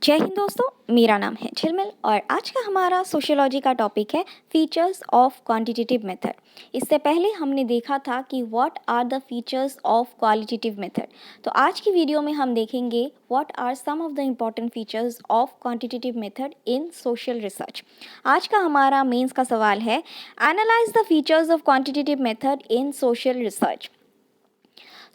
जय हिंद दोस्तों, मेरा नाम है झिलमिल और आज का हमारा सोशियोलॉजी का टॉपिक है फीचर्स ऑफ क्वांटिटेटिव मेथड। इससे पहले हमने देखा था कि what are the features of qualitative method. तो आज की वीडियो में हम देखेंगे what are some of the important features of quantitative method in social research. आज का हमारा मेंस का सवाल है, analyse the features of quantitative method in social research.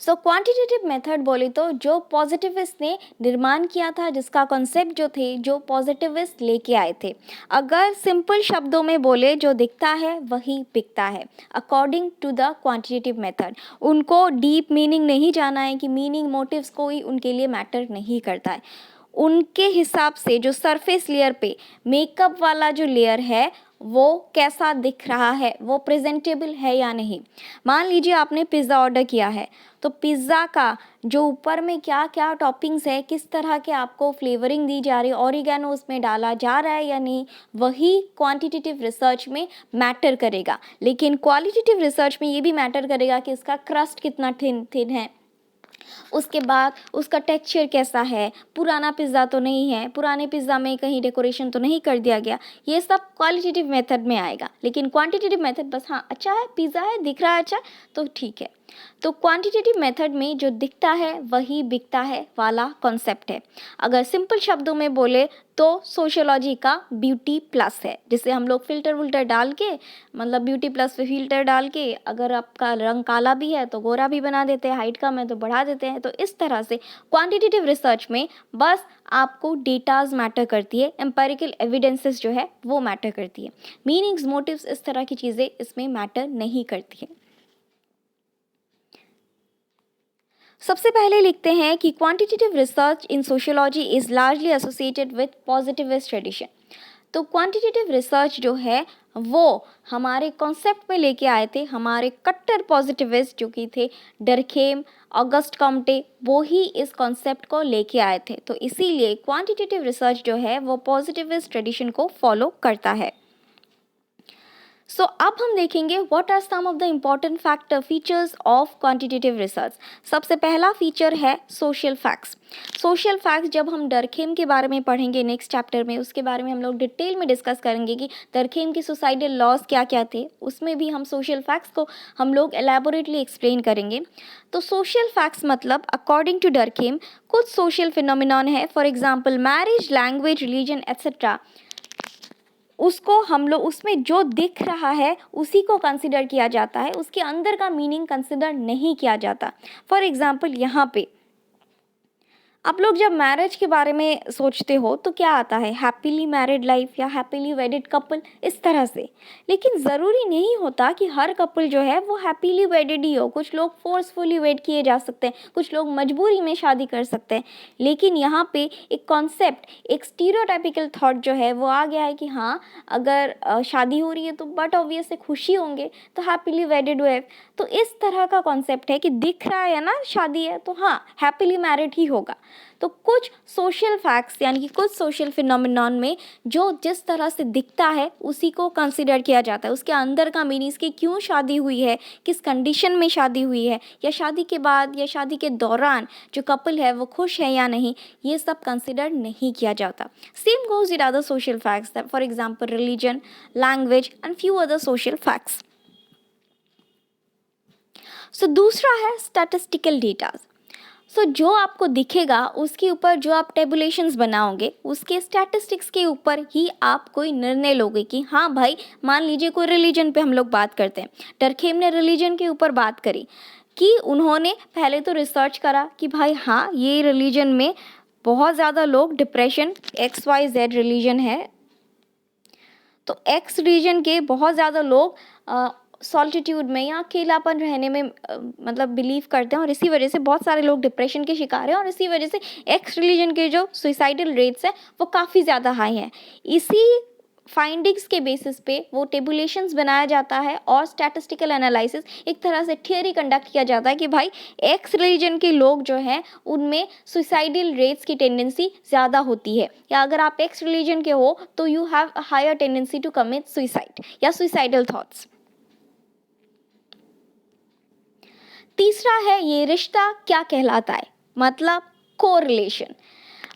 So quantitative method बोले तो जो पॉजिटिविस्ट ने निर्माण किया था, जिसका कॉन्सेप्ट जो थे, जो पॉजिटिविस्ट लेके आए थे। अगर सिंपल शब्दों में बोले, जो दिखता है वही बिकता है according to the quantitative method. उनको डीप मीनिंग नहीं जाना है कि मीनिंग मोटिव्स कोई उनके लिए मैटर नहीं करता है। उनके हिसाब से जो सरफेस लेयर पे मेकअप वाला जो लेयर है वो कैसा दिख रहा है, वो प्रेजेंटेबल है या नहीं। मान लीजिए आपने पिज़्ज़ा ऑर्डर किया है, तो पिज़्ज़ा का जो ऊपर में क्या क्या टॉपिंग्स है, किस तरह के आपको फ्लेवरिंग दी जा रही है, ऑरिगेनो उसमें डाला जा रहा है या नहीं, वही क्वांटिटेटिव रिसर्च में मैटर करेगा। लेकिन क्वालिटेटिव रिसर्च में ये भी मैटर करेगा कि इसका क्रस्ट कितना थिन थिन है, उसके बाद उसका टेक्सचर कैसा है, पुराना पिज़्ज़ा तो नहीं है, पुराने पिज़्ज़ा में कहीं डेकोरेशन तो नहीं कर दिया गया। ये सब क्वालिटेटिव मेथड में आएगा। लेकिन क्वांटिटेटिव मेथड बस हाँ अच्छा है, पिज़्ज़ा है, दिख रहा है अच्छा, तो ठीक है। तो क्वांटिटेटिव मेथड में जो दिखता है वही बिकता है वाला कॉन्सेप्ट है। अगर सिंपल शब्दों में बोले तो सोशियोलॉजी का ब्यूटी प्लस है, जिसे हम लोग फिल्टर वुल्टर डाल के, मतलब ब्यूटी प्लस पे फिल्टर डाल के, अगर आपका रंग काला भी है तो गोरा भी बना देते हैं, हाइट कम है तो बढ़ा देते हैं। तो इस तरह से क्वांटिटेटिव रिसर्च में बस आपको डेटाज मैटर करती है, एम्पेरिकल एविडेंसेस जो है वो मैटर करती है। मीनिंग्स, मोटिव्स, इस तरह की चीज़ें इसमें मैटर नहीं करती है। सबसे पहले लिखते हैं कि quantitative research in sociology is largely associated with positivist tradition. तो क्वांटिटेटिव रिसर्च जो है वो हमारे कॉन्सेप्ट में लेके आए थे हमारे कट्टर पॉजिटिविस्ट जो कि थे डरखेम, ऑगस्ट कॉम्टे, वो ही इस कॉन्सेप्ट को लेके आए थे। तो इसीलिए क्वांटिटेटिव रिसर्च जो है वो पॉजिटिविस्ट ट्रेडिशन को फॉलो करता है। सो अब हम देखेंगे what are some of the important factor features of quantitative research. सबसे पहला फीचर है सोशल फैक्ट्स। सोशल फैक्ट्स जब हम डरखेम के बारे में पढ़ेंगे नेक्स्ट चैप्टर में, उसके बारे में हम लोग डिटेल में डिस्कस करेंगे कि डरखेम के सोसाइटल लॉज क्या क्या थे। उसमें भी हम सोशल फैक्ट्स को हम लोग एलैबोरेटली एक्सप्लेन करेंगे। तो सोशल फैक्ट्स मतलब अकॉर्डिंग टू डरखेम कुछ सोशल फिनोमिनॉन है, for example marriage, language, religion etcetera. उसको हम लोग उसमें जो दिख रहा है उसी को कंसिडर किया जाता है, उसके अंदर का मीनिंग कंसिडर नहीं किया जाता। फॉर एग्जाम्पल यहाँ पे आप लोग जब मैरिज के बारे में सोचते हो तो क्या आता है, हैप्पीली मैरिड लाइफ या हैप्पीली वेडेड कपल, इस तरह से। लेकिन ज़रूरी नहीं होता कि हर कपल जो है वो हैप्पीली वेडेड ही हो। कुछ लोग फोर्सफुली वेड किए जा सकते हैं, कुछ लोग मजबूरी में शादी कर सकते हैं। लेकिन यहाँ पे एक कॉन्सेप्ट, एक स्टीरियोटाइपिकल थॉट जो है वो आ गया है कि हाँ अगर शादी हो रही है तो बट ऑब्वियस से खुशी होंगे, तो हैप्पीली वेडेड वाइफ। तो इस तरह का कॉन्सेप्ट है कि दिख रहा है ना शादी है तो हाँ हैप्पीली मैरिड ही होगा। तो कुछ सोशल फैक्ट्स यानी कि कुछ सोशल फिनोमिनॉन में जो जिस तरह से दिखता है उसी को कंसिडर किया जाता है, उसके अंदर का मीनिंग कि क्यों शादी हुई है, किस कंडीशन में शादी हुई है, या शादी के बाद या शादी के दौरान जो कपल है वो खुश है या नहीं, ये सब कंसिडर नहीं किया जाता। Same goes with other social facts, for example religion, language and few other social facts. So दूसरा है स्टैटिस्टिकल डेटा। सो जो आपको दिखेगा उसके ऊपर जो आप टेबुलेशंस बनाओगे, उसके स्टैटिस्टिक्स के ऊपर ही आप कोई निर्णय लोगे कि हाँ भाई, मान लीजिए कोई रिलीजन पे हम लोग बात करते हैं। डरखेम ने रिलीजन के ऊपर बात करी कि उन्होंने पहले तो रिसर्च करा कि भाई हाँ ये रिलीजन में बहुत ज़्यादा लोग डिप्रेशन, XYZ रिलीजन है तो एक्स रीजन के बहुत ज़्यादा लोग सॉल्टिट्यूड में या अकेलापन रहने में मतलब बिलीव करते हैं, और इसी वजह से बहुत सारे लोग डिप्रेशन के शिकार हैं, और इसी वजह से एक्स रिलीजन के जो सुइसाइडल रेट्स हैं वो काफ़ी ज़्यादा हाई हैं। इसी फाइंडिंग्स के बेसिस पे वो टेबुलेशंस बनाया जाता है और स्टैटिस्टिकल एनालिसिस, एक तरह से थियरी कंडक्ट किया जाता है कि भाई एक्स रिलीजन के लोग जो हैं उनमें सुइसाइडल रेट्स की टेंडेंसी ज़्यादा होती है, या अगर आप एक्स रिलीजन के हो तो you have a higher tendency to commit suicide या सुइसाइडल थॉट्स। तीसरा है ये रिश्ता क्या कहलाता है, मतलब कोरिलेशन।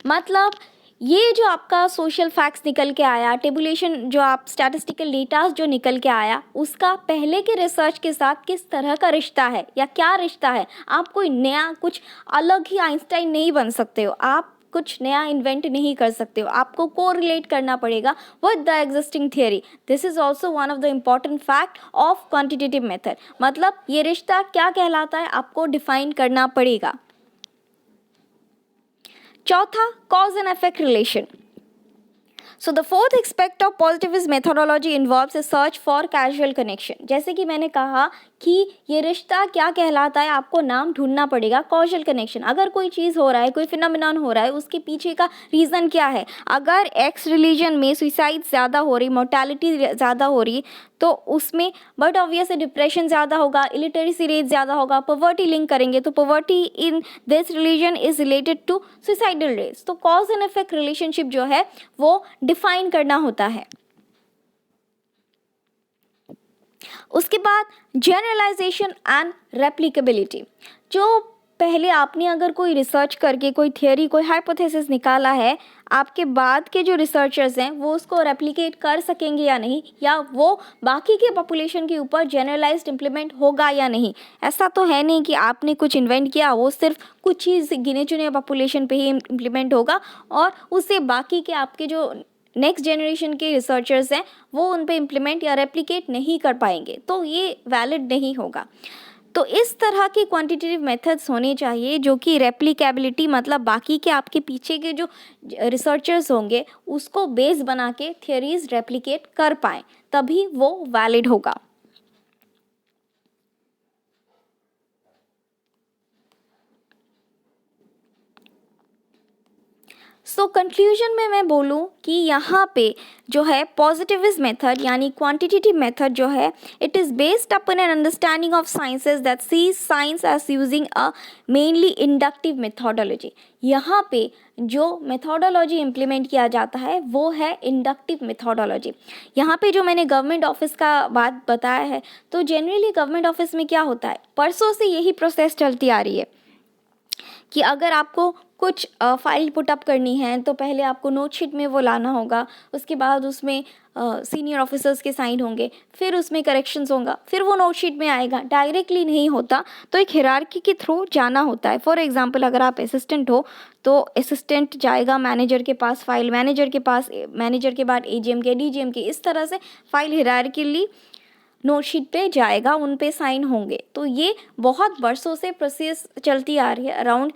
मतलब ये जो आपका सोशल फैक्ट्स निकल के आया, टेबुलेशन जो आप स्टैटिस्टिकल डेटास जो निकल के आया, उसका पहले के रिसर्च के साथ किस तरह का रिश्ता है या क्या रिश्ता है। आप कोई नया कुछ अलग ही आइंस्टाइन नहीं बन सकते हो, आप कुछ नया इन्वेंट नहीं कर सकते हो, आपको कोरिलेट करना पड़ेगा with the existing theory. This is also one of the important fact of quantitative method. मतलब ये रिश्ता क्या कहलाता है आपको डिफाइन करना पड़ेगा। चौथा, cause and effect relation. So the fourth aspect of positivist methodology involves a search for causal connection। जैसे कि मैंने कहा कि ये रिश्ता क्या कहलाता है, आपको नाम ढूंढना पड़ेगा, कॉजल कनेक्शन। अगर कोई चीज़ हो रहा है, कोई फिनोमिनन हो रहा है, उसके पीछे का रीज़न क्या है। अगर एक्स रिलीजन में सुसाइड ज़्यादा हो रही, मोर्टेलिटी ज़्यादा हो रही, तो उसमें बट ऑब्वियसली डिप्रेशन ज़्यादा होगा, इलिटरेसी रेट ज़्यादा होगा, पॉवर्टी लिंक करेंगे तो poverty in this religion is related to suicidal rates. तो कॉज एंड इफेक्ट रिलेशनशिप जो है वो डिफाइन करना होता है। उसके बाद जनरलाइजेशन एंड रेप्लिकेबिलिटी। जो पहले आपने अगर कोई रिसर्च करके कोई थियरी, कोई हाइपोथेसिस निकाला है, आपके बाद के जो रिसर्चर्स हैं वो उसको रेप्लिकेट कर सकेंगे या नहीं, या वो बाकी के पॉपुलेशन के ऊपर जनरलाइज्ड इम्प्लीमेंट होगा या नहीं। ऐसा तो है नहीं कि आपने कुछ इन्वेंट किया वो सिर्फ कुछ ही गिने चुने पॉपुलेशन पे ही इम्प्लीमेंट होगा और उससे बाकी के आपके जो नेक्स्ट जनरेशन के रिसर्चर्स हैं वो उन पे इम्प्लीमेंट या रेप्लिकेट नहीं कर पाएंगे, तो ये वैलिड नहीं होगा। तो इस तरह के क्वांटिटेटिव मेथड्स होने चाहिए जो कि रेप्लिकेबिलिटी, मतलब बाकी के आपके पीछे के जो रिसर्चर्स होंगे उसको बेस बना के थियरीज रेप्लिकेट कर पाएँ, तभी वो वैलिड होगा। सो कंक्लूजन में मैं बोलूँ कि यहाँ पे जो है पॉजिटिविस्ट मेथड यानी क्वांटिटेटिव मेथड जो है, it is based upon an understanding of sciences that sees science as using a mainly inductive methodology. यहाँ पे जो मेथोडोलॉजी इम्प्लीमेंट किया जाता है वो है इंडक्टिव मेथोडोलॉजी। यहाँ पे जो मैंने गवर्नमेंट ऑफिस का बात बताया है, तो जनरली गवर्नमेंट ऑफिस में क्या होता है, परसों से यही प्रोसेस चलती आ रही है कि अगर आपको कुछ फाइल पुटअप करनी है तो पहले आपको नोटशीट में वो लाना होगा, उसके बाद उसमें सीनियर ऑफिसर्स के साइन होंगे, फिर उसमें करेक्शंस होगा, फिर वो नोटशीट में आएगा। डायरेक्टली नहीं होता, तो एक हिरार्की के थ्रू जाना होता है। फॉर एग्जांपल अगर आप असिस्टेंट हो तो असिस्टेंट जाएगा मैनेजर के पास, फाइल मैनेजर के पास, मैनेजर के बाद एजीएम के, डीजीएम के, इस तरह से फाइल हिरार्कीली नोटशीट पे जाएगा, उन पे साइन होंगे। तो ये बहुत बरसों से प्रोसेस चलती आ रही है, अराउंड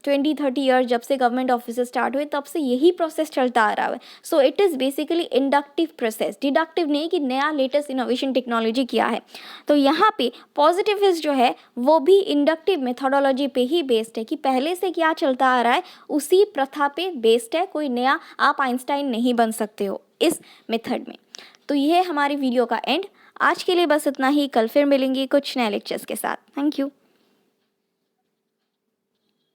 20-30 ईयर्स जब से गवर्नमेंट ऑफिस स्टार्ट हुए तब से यही प्रोसेस चलता आ रहा है। So it is basically inductive process, deductive नहीं कि नया लेटेस्ट इनोवेशन टेक्नोलॉजी किया है। तो यहाँ पे पॉजिटिविस्ट जो है वो भी इंडक्टिव मेथोडोलॉजी पे ही बेस्ड है कि पहले से क्या चलता आ रहा है उसी प्रथा पे बेस्ड है, कोई नया आप आइंस्टाइन नहीं बन सकते हो इस मेथड में। तो ये है हमारी वीडियो का एंड। आज के लिए बस इतना ही, कल फिर मिलेंगे कुछ नए लेक्चर्स के साथ। Thank you.